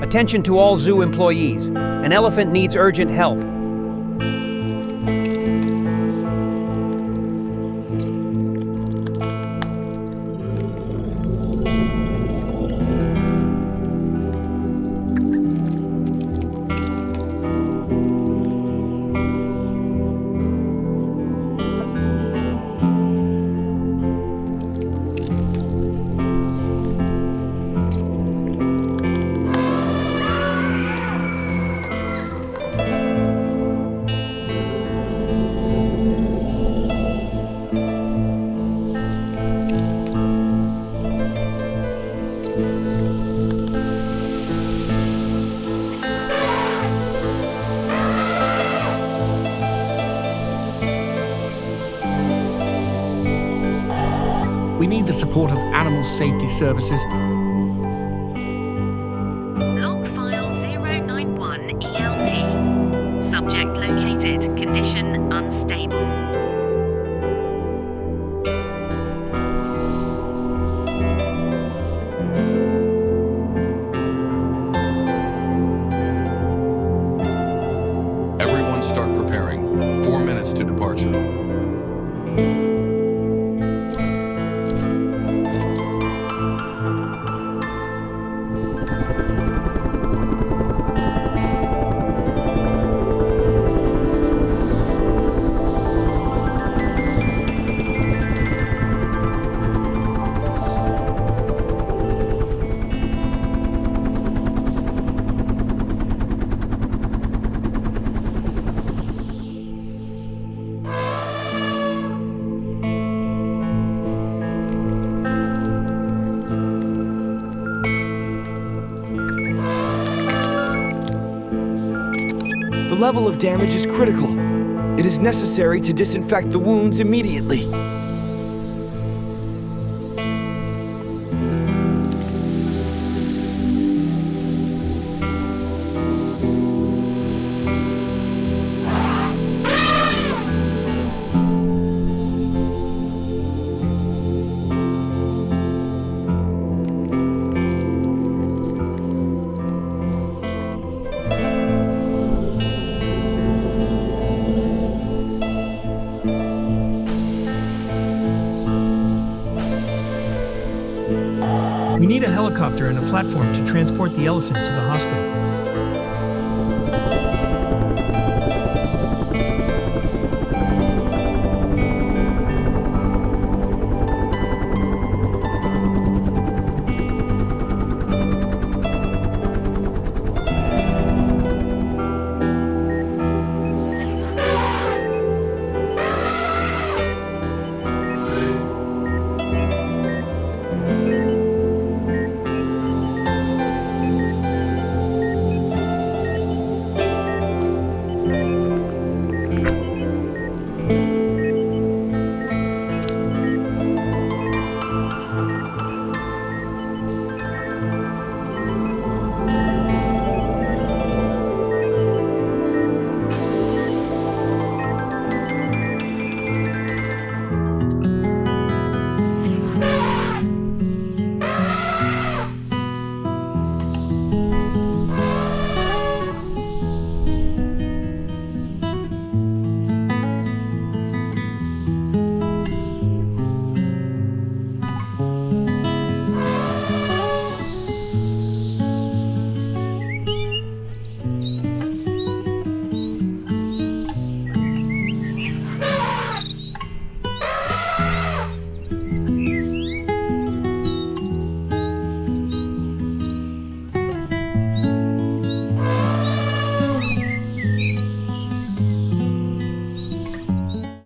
Attention to all zoo employees. An elephant needs urgent help. We need the support of animal safety services. Log file 091 ELP. Subject located. Condition unstable. Everyone start preparing. 4 minutes to departure. The level of damage is critical. It is necessary to disinfect the wounds immediately. We need a helicopter and a platform to transport the elephant to the hospital.